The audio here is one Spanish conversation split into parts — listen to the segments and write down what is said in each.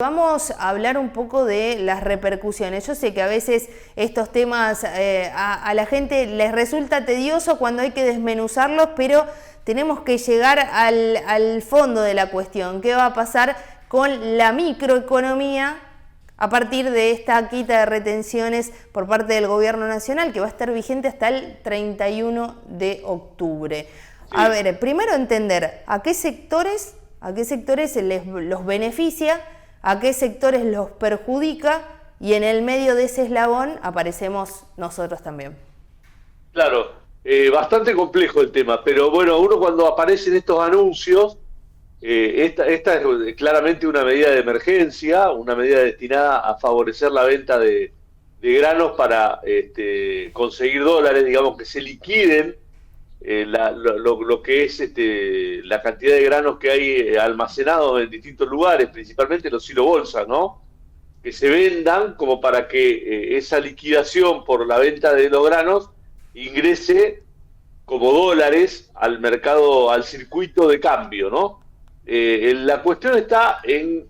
Vamos a hablar un poco de las repercusiones. Yo sé que a veces estos temas a la gente les resulta tedioso cuando hay que desmenuzarlos, pero tenemos que llegar al fondo de la cuestión. ¿Qué va a pasar con la microeconomía a partir de esta quita de retenciones por parte del Gobierno Nacional, que va a estar vigente hasta el 31 de octubre? Sí. A ver, primero entender a qué sectores los beneficia, a qué sectores los perjudica, y en el medio de ese eslabón aparecemos nosotros también. Claro, bastante complejo el tema, pero bueno, uno cuando aparecen estos anuncios, esta es claramente una medida de emergencia, una medida destinada a favorecer la venta de granos para conseguir dólares, digamos, que se liquiden lo que es la cantidad de granos que hay almacenados en distintos lugares, principalmente los silobolsas, ¿no? Que se vendan como para que esa liquidación por la venta de los granos ingrese como dólares al mercado, al circuito de cambio, ¿no? La cuestión está en,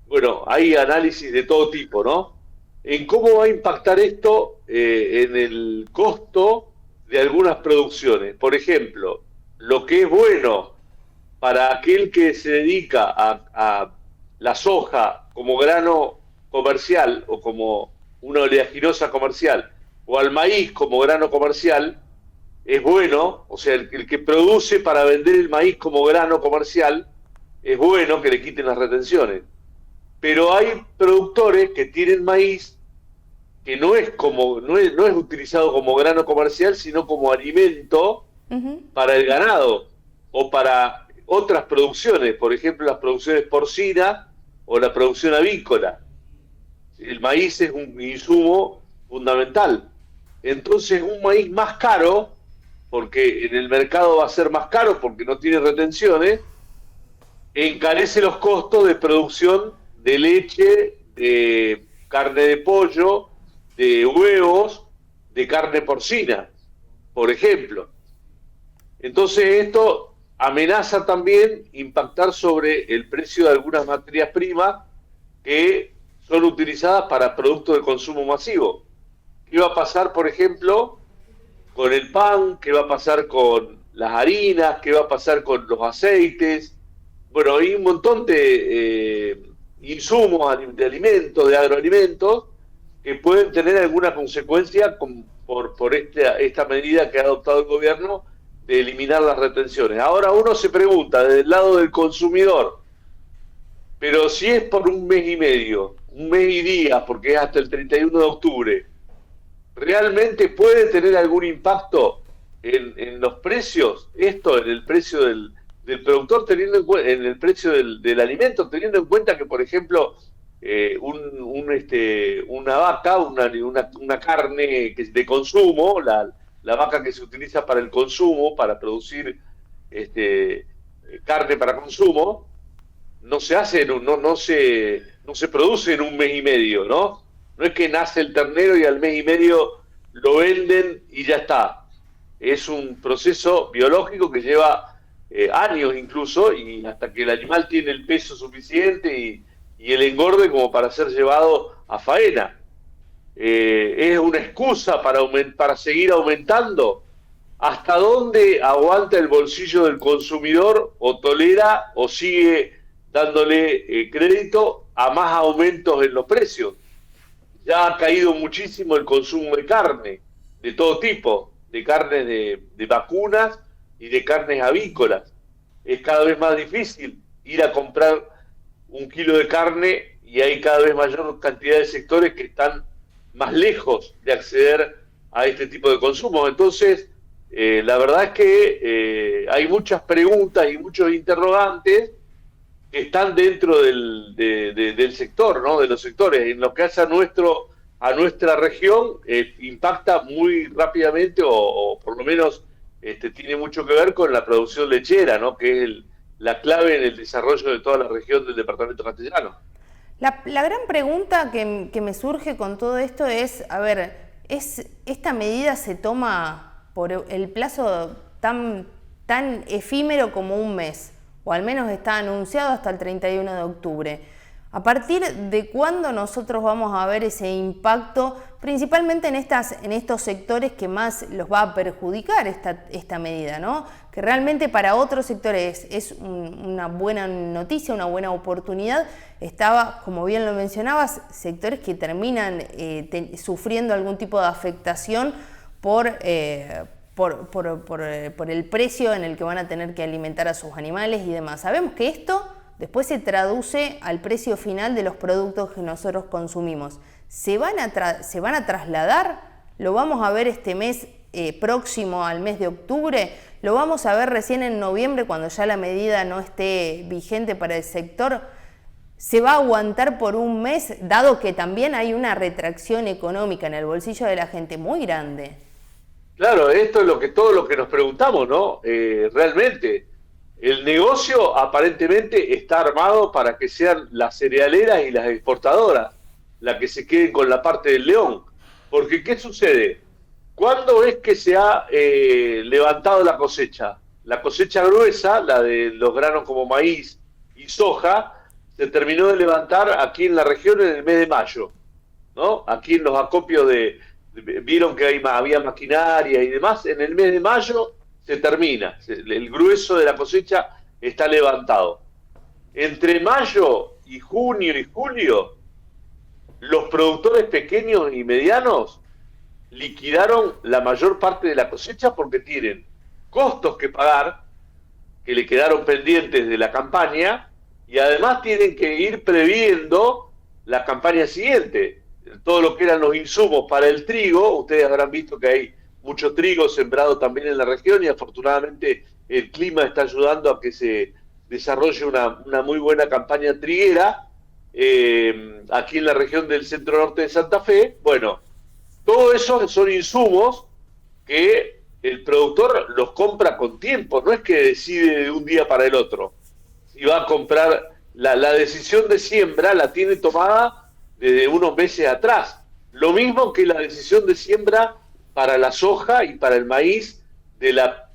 bueno, hay análisis de todo tipo, ¿no? En cómo va a impactar esto en el costo de algunas producciones. Por ejemplo, lo que es bueno para aquel que se dedica a la soja como grano comercial o como una oleaginosa comercial, o al maíz como grano comercial, es bueno, o sea, el que produce para vender el maíz como grano comercial, es bueno que le quiten las retenciones. Pero hay productores que tienen maíz que no es utilizado como grano comercial, sino como alimento para el ganado o para otras producciones, por ejemplo las producciones porcinas o la producción avícola. El maíz es un insumo fundamental. Entonces un maíz más caro, porque en el mercado va a ser más caro porque no tiene retenciones, encarece los costos de producción de leche, de carne de pollo, de huevos, de carne porcina, por ejemplo. Entonces esto amenaza también impactar sobre el precio de algunas materias primas que son utilizadas para productos de consumo masivo. ¿Qué va a pasar, por ejemplo, con el pan? ¿Qué va a pasar con las harinas? ¿Qué va a pasar con los aceites? Bueno, hay un montón de insumos de alimentos, de agroalimentos, que pueden tener alguna consecuencia por esta medida que ha adoptado el gobierno de eliminar las retenciones. Ahora uno se pregunta, desde el lado del consumidor, pero si es por un mes y medio, un mes y días, porque es hasta el 31 de octubre, ¿realmente puede tener algún impacto en los precios? Esto, en el precio del productor, en el precio del alimento, teniendo en cuenta que, por ejemplo, una vaca, una carne de consumo, la vaca que se utiliza para el consumo, para producir carne para consumo, no se hace, no se produce en un mes y medio, ¿no? No es que nace el ternero y al mes y medio lo venden y ya está. Es un proceso biológico que lleva años incluso, y hasta que el animal tiene el peso suficiente y el engorde como para ser llevado a faena. Es una excusa para seguir aumentando. ¿Hasta dónde aguanta el bolsillo del consumidor o tolera o sigue dándole crédito a más aumentos en los precios? Ya ha caído muchísimo el consumo de carne, de todo tipo, de carnes de vacunas y de carnes avícolas. Es cada vez más difícil ir a comprar un kilo de carne y hay cada vez mayor cantidad de sectores que están más lejos de acceder a este tipo de consumo. Entonces, la verdad es que hay muchas preguntas y muchos interrogantes que están dentro del sector, ¿no? De los sectores. En lo que hace a nuestra región, impacta muy rápidamente o por lo menos tiene mucho que ver con la producción lechera, ¿no? Que es la clave en el desarrollo de toda la región del departamento castellano. La gran pregunta que me surge con todo esto es, a ver, ¿esta medida se toma por el plazo tan efímero como un mes? O al menos está anunciado hasta el 31 de octubre. ¿A partir de cuándo nosotros vamos a ver ese impacto, principalmente en estos sectores que más los va a perjudicar esta medida, ¿no? Que realmente para otros sectores es una buena noticia, una buena oportunidad. Estaba, como bien lo mencionabas, sectores que terminan sufriendo algún tipo de afectación por el precio en el que van a tener que alimentar a sus animales y demás. Sabemos que esto después se traduce al precio final de los productos que nosotros consumimos. ¿Se van a trasladar? ¿Lo vamos a ver este mes próximo al mes de octubre? ¿Lo vamos a ver recién en noviembre cuando ya la medida no esté vigente para el sector? ¿Se va a aguantar por un mes, dado que también hay una retracción económica en el bolsillo de la gente muy grande? Claro, esto es todo lo que nos preguntamos, ¿no? Realmente, el negocio aparentemente está armado para que sean las cerealeras y las exportadoras las que se queden con la parte del león. Porque, ¿qué sucede? ¿Cuándo es que se ha levantado la cosecha? La cosecha gruesa, la de los granos como maíz y soja, se terminó de levantar aquí en la región en el mes de mayo, ¿no? Aquí en los acopios vieron que había maquinaria y demás, en el mes de mayo se termina, el grueso de la cosecha está levantado. Entre mayo y junio y julio, los productores pequeños y medianos liquidaron la mayor parte de la cosecha porque tienen costos que pagar, que le quedaron pendientes de la campaña, y además tienen que ir previendo la campaña siguiente. Todo lo que eran los insumos para el trigo, ustedes habrán visto que hay mucho trigo sembrado también en la región y afortunadamente el clima está ayudando a que se desarrolle una muy buena campaña triguera aquí en la región del centro norte de Santa Fe. Bueno, todo eso son insumos que el productor los compra con tiempo, no es que decide de un día para el otro. Si va a comprar, la decisión de siembra la tiene tomada desde unos meses atrás. Lo mismo que la decisión de siembra para la soja y para el maíz de la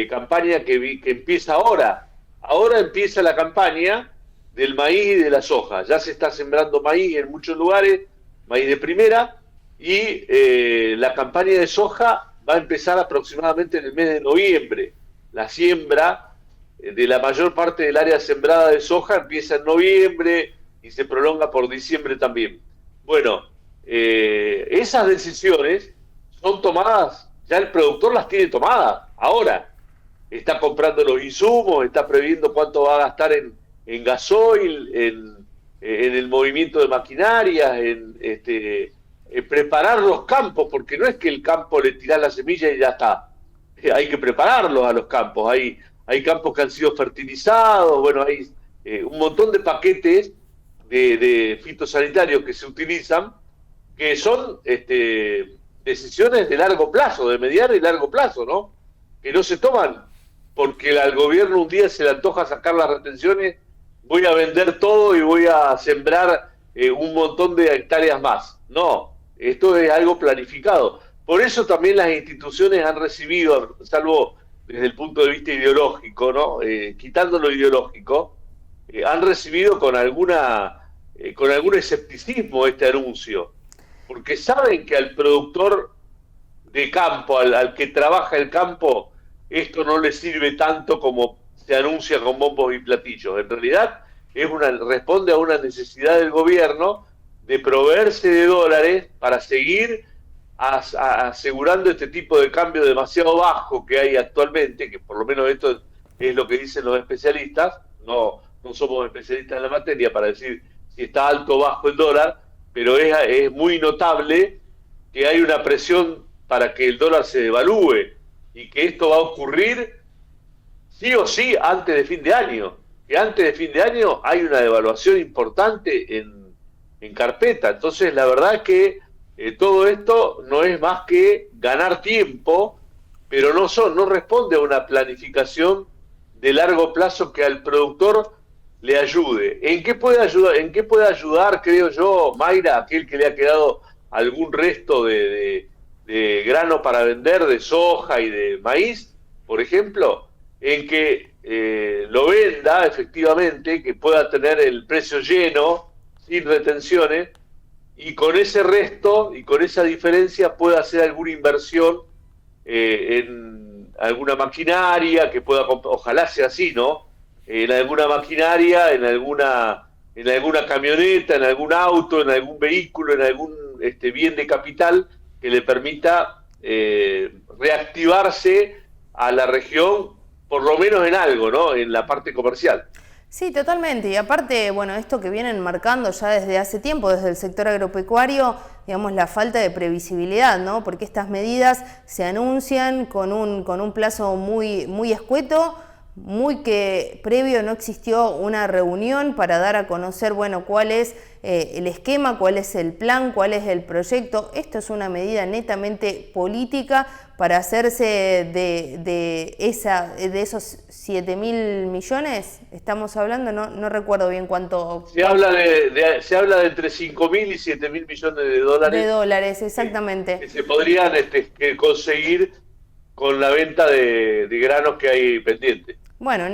campaña que empieza ahora. Ahora empieza la campaña del maíz y de la soja. Ya se está sembrando maíz en muchos lugares, maíz de primera, y la campaña de soja va a empezar aproximadamente en el mes de noviembre. La siembra de la mayor parte del área sembrada de soja empieza en noviembre y se prolonga por diciembre también. Bueno, esas decisiones son tomadas, ya el productor las tiene tomadas, ahora está comprando los insumos, está previendo cuánto va a gastar en gasoil, en el movimiento de maquinarias, en preparar los campos, porque no es que el campo le tirás la semilla y ya está, hay que prepararlos a los campos, hay campos que han sido fertilizados, bueno, hay un montón de paquetes de fitosanitarios que se utilizan, que son decisiones de largo plazo, de mediano y largo plazo, ¿no? Que no se toman porque al gobierno un día se le antoja sacar las retenciones, voy a vender todo y voy a sembrar un montón de hectáreas más. No, esto es algo planificado. Por eso también las instituciones han recibido, salvo desde el punto de vista ideológico, ¿no? Quitando lo ideológico, han recibido con algún escepticismo este anuncio, porque saben que al productor de campo, al que trabaja el campo, esto no le sirve tanto como se anuncia con bombos y platillos. En realidad responde a una necesidad del gobierno de proveerse de dólares para seguir asegurando este tipo de cambio demasiado bajo que hay actualmente, que por lo menos esto es lo que dicen los especialistas. No somos especialistas en la materia para decir si está alto o bajo el dólar, pero es muy notable que hay una presión para que el dólar se devalúe y que esto va a ocurrir sí o sí antes de fin de año, que antes de fin de año hay una devaluación importante en carpeta. Entonces la verdad es que todo esto no es más que ganar tiempo, pero no responde a una planificación de largo plazo que al productor le ayude. ¿En qué puede ayudar, creo yo, Mayra, aquel que le ha quedado algún resto de grano para vender, de soja y de maíz, por ejemplo? en que lo venda efectivamente, que pueda tener el precio lleno, sin retenciones, y con ese resto y con esa diferencia pueda hacer alguna inversión en alguna maquinaria que pueda, ojalá sea así, ¿no? En alguna maquinaria, en alguna camioneta, en algún auto, en algún vehículo, en algún bien de capital que le permita reactivarse a la región, por lo menos en algo, ¿no? En la parte comercial. Sí, totalmente. Y aparte, bueno, esto que vienen marcando ya desde hace tiempo, desde el sector agropecuario, digamos, la falta de previsibilidad, ¿no? Porque estas medidas se anuncian con un plazo muy escueto, muy que previo no existió una reunión para dar a conocer, bueno, cuál es el esquema, cuál es el plan, cuál es el proyecto. Esto es una medida netamente política para hacerse de esos 7.000 millones, estamos hablando, no recuerdo bien cuánto. Se habla de entre 5.000 y 7.000 millones de dólares. De dólares, exactamente. Que se podrían conseguir con la venta de granos que hay pendiente. Bueno,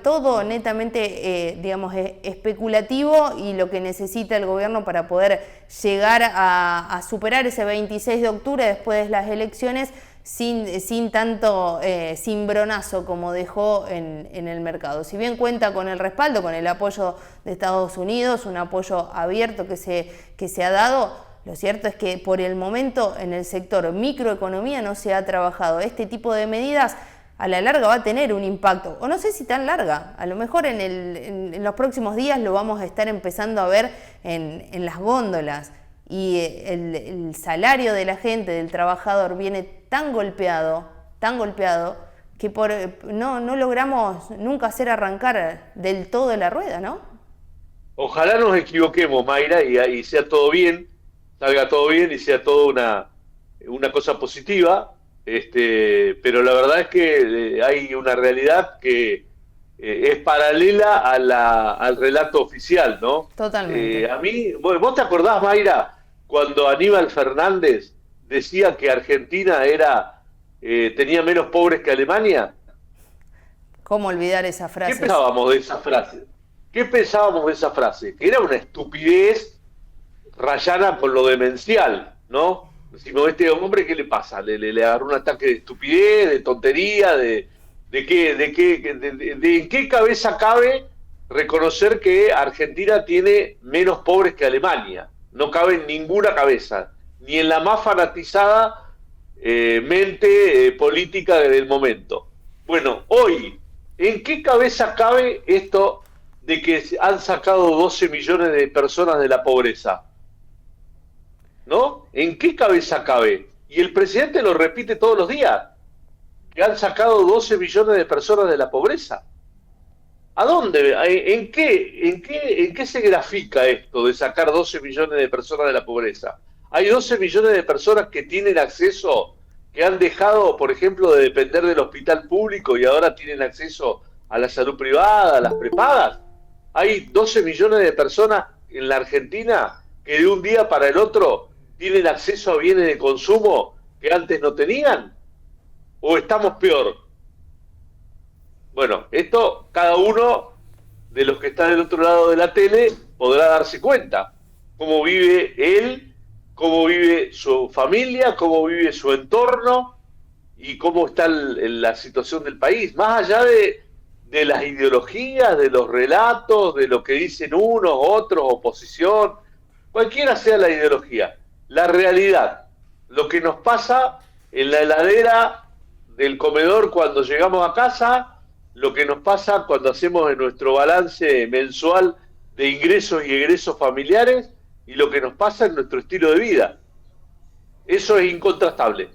todo netamente, digamos, especulativo, y lo que necesita el gobierno para poder llegar a superar ese 26 de octubre después de las elecciones sin tanto cimbronazo como dejó en el mercado. Si bien cuenta con el respaldo, con el apoyo de Estados Unidos, un apoyo abierto que se ha dado, lo cierto es que por el momento en el sector microeconomía no se ha trabajado. Este tipo de medidas a la larga va a tener un impacto, o no sé si tan larga, a lo mejor en los próximos días lo vamos a estar empezando a ver en las góndolas, y el salario de la gente, del trabajador, viene tan golpeado, que no logramos nunca hacer arrancar del todo la rueda, ¿no? Ojalá nos equivoquemos, Mayra, y sea todo bien, salga todo bien y sea todo una cosa positiva. Pero la verdad es que hay una realidad que es paralela al relato oficial, ¿no? Totalmente. A mí, bueno, ¿vos te acordás, Mayra, cuando Aníbal Fernández decía que Argentina tenía menos pobres que Alemania? ¿Cómo olvidar esa frase? ¿Qué pensábamos de esa frase? Que era una estupidez rayana con lo demencial, ¿no? Decimos, este hombre, ¿qué le pasa? Le agarró un ataque de estupidez, de tontería, de en qué cabeza cabe reconocer que Argentina tiene menos pobres que Alemania. No cabe en ninguna cabeza, ni en la más fanatizada mente política del momento. Bueno, hoy, ¿en qué cabeza cabe esto de que han sacado 12 millones de personas de la pobreza? ¿No? ¿En qué cabeza cabe? Y el presidente lo repite todos los días, que han sacado 12 millones de personas de la pobreza. ¿A dónde? ¿En qué se grafica esto de sacar 12 millones de personas de la pobreza? Hay 12 millones de personas que tienen acceso, que han dejado, por ejemplo, de depender del hospital público y ahora tienen acceso a la salud privada, a las prepagas. Hay 12 millones de personas en la Argentina que de un día para el otro tienen acceso a bienes de consumo que antes no tenían. ¿O estamos peor? Bueno, esto cada uno de los que está del otro lado de la tele podrá darse cuenta. Cómo vive él, cómo vive su familia, cómo vive su entorno y cómo está la situación del país. Más allá de las ideologías, de los relatos, de lo que dicen unos, otros, oposición, cualquiera sea la ideología. La realidad, lo que nos pasa en la heladera del comedor cuando llegamos a casa, lo que nos pasa cuando hacemos en nuestro balance mensual de ingresos y egresos familiares y lo que nos pasa en nuestro estilo de vida. Eso es incontrastable.